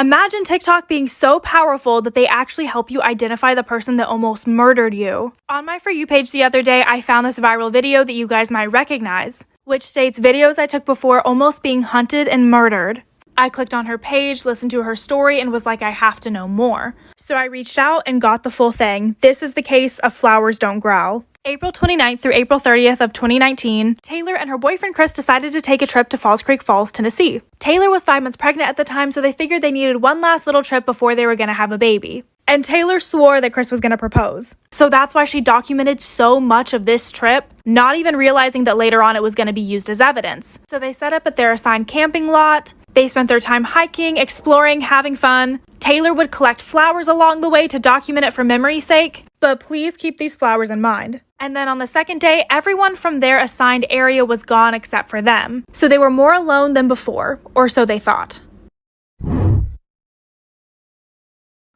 Imagine TikTok being so powerful that they actually help you identify the person that almost murdered you. On my For You page the other day, I found this viral video that you guys might recognize, which states videos I took before almost being hunted and murdered. I clicked on her page, listened to her story, and was like, I have to know more. So I reached out and got the full thing. This is the case of Flowers Don't Growl. April 29th through April 30th of 2019, Taylor and her boyfriend Chris decided to take a trip to Falls Creek Falls, Tennessee. Taylor was 5 months pregnant at the time, so they figured they needed one last little trip before they were going to have a baby. And Taylor swore that Chris was going to propose. So that's why she documented so much of this trip, not even realizing that later on it was going to be used as evidence. So they set up at their assigned camping lot. They spent their time hiking, exploring, having fun. Taylor would collect flowers along the way to document it for memory's sake, but please keep these flowers in mind. And then on the second day, everyone from their assigned area was gone except for them. So they were more alone than before, or so they thought.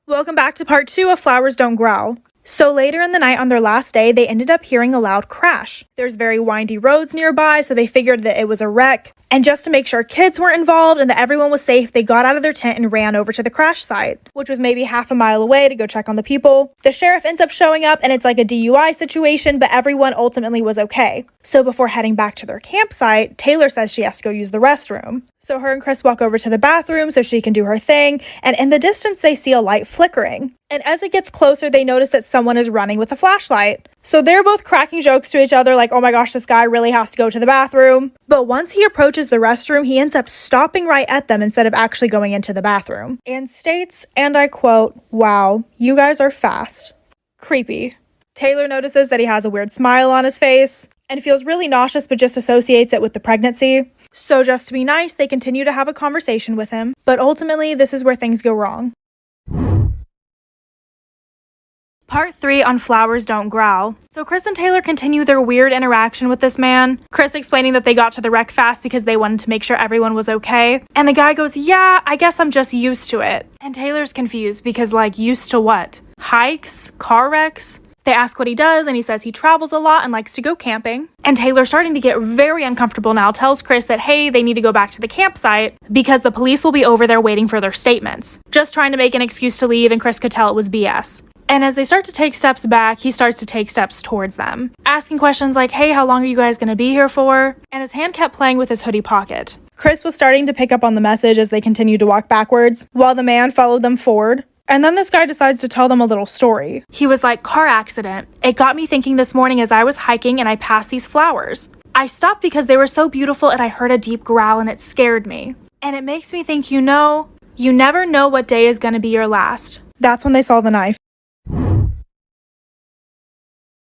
Welcome back to part 2 of Flowers Don't Growl. So later in the night on their last day, they ended up hearing a loud crash. There's very windy roads nearby, so they figured that it was a wreck. And just to make sure kids weren't involved and that everyone was safe, they got out of their tent and ran over to the crash site, which was maybe half a mile away to go check on the people. The sheriff ends up showing up and it's like a DUI situation, but everyone ultimately was okay. So before heading back to their campsite, Taylor says she has to go use the restroom. So her and Chris walk over to the bathroom so she can do her thing, and in the distance they see a light flickering. And as it gets closer, they notice that someone is running with a flashlight. So they're both cracking jokes to each other like, oh my gosh, this guy really has to go to the bathroom. But once he approaches the restroom, he ends up stopping right at them instead of actually going into the bathroom. And states, and I quote, "Wow, you guys are fast." Creepy. Taylor notices that he has a weird smile on his face and feels really nauseous but just associates it with the pregnancy. So just to be nice, they continue to have a conversation with him. But ultimately, this is where things go wrong. Part 3 on Flowers Don't Growl. So Chris and Taylor continue their weird interaction with this man. Chris explaining that they got to the wreck fast because they wanted to make sure everyone was okay. And the guy goes, yeah, I guess I'm just used to it. And Taylor's confused because like, used to what? Hikes? Car wrecks? They ask what he does, and he says he travels a lot and likes to go camping. And Taylor, starting to get very uncomfortable now, tells Chris that, hey, they need to go back to the campsite because the police will be over there waiting for their statements. Just trying to make an excuse to leave, and Chris could tell it was BS. And as they start to take steps back, he starts to take steps towards them, asking questions like, hey, how long are you guys going to be here for? And his hand kept playing with his hoodie pocket. Chris was starting to pick up on the message as they continued to walk backwards, while the man followed them forward. And then this guy decides to tell them a little story. He was like, car accident. It got me thinking this morning as I was hiking and I passed these flowers. I stopped because they were so beautiful and I heard a deep growl and it scared me. And it makes me think, you never know what day is going to be your last. That's when they saw the knife.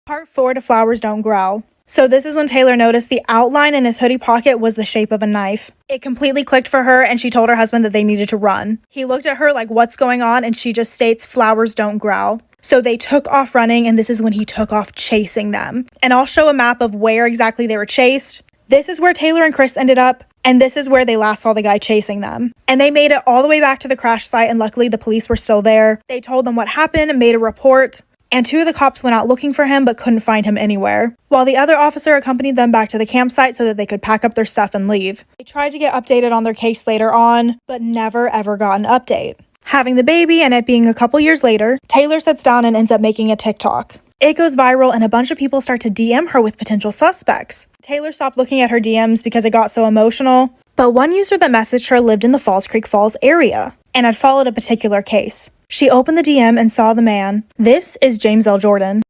Part 4 to Flowers Don't Growl. So this is when Taylor noticed the outline in his hoodie pocket was the shape of a knife. It completely clicked for her, and she told her husband that they needed to run. He looked at her like, what's going on? And she just states, flowers don't growl. So they took off running, and this is when he took off chasing them. And I'll show a map of where exactly they were chased. This is where Taylor and Chris ended up, and this is where they last saw the guy chasing them. And they made it all the way back to the crash site, and luckily the police were still there. They told them what happened and made a report. And 2 of the cops went out looking for him but couldn't find him anywhere, while the other officer accompanied them back to the campsite so that they could pack up their stuff and leave. They tried to get updated on their case later on, but never ever got an update. Having the baby and it being a couple years later, Taylor sits down and ends up making a TikTok. It goes viral and a bunch of people start to DM her with potential suspects. Taylor stopped looking at her DMs because it got so emotional, but one user that messaged her lived in the Falls Creek Falls area and had followed a particular case. She opened the DM and saw the man. This is James L. Jordan.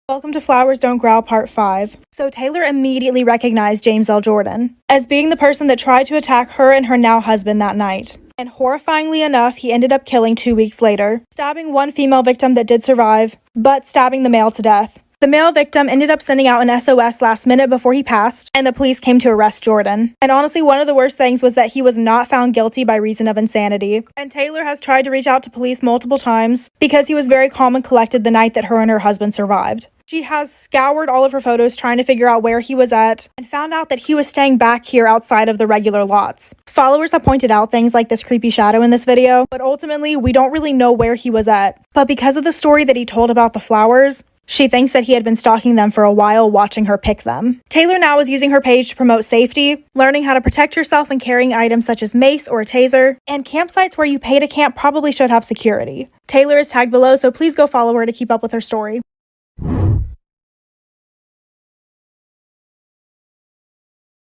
Welcome to Flowers Don't Growl Part 5. So Taylor immediately recognized James L. Jordan as being the person that tried to attack her and her now husband that night. And horrifyingly enough, he ended up killing 2 weeks later, stabbing one female victim that did survive, but stabbing the male to death. The male victim ended up sending out an SOS last minute before he passed, and the police came to arrest Jordan. And honestly, one of the worst things was that he was not found guilty by reason of insanity. And Taylor has tried to reach out to police multiple times because he was very calm and collected the night that her and her husband survived. She has scoured all of her photos trying to figure out where he was at and found out that he was staying back here outside of the regular lots. Followers have pointed out things like this creepy shadow in this video, but ultimately we don't really know where he was at. But because of the story that he told about the flowers, She thinks that he had been stalking them for a while, watching her pick them. Taylor now is using her page to promote safety, learning how to protect yourself and carrying items such as mace or a taser, and campsites where you pay to camp probably should have security. Taylor is tagged below, so please go follow her to keep up with her story.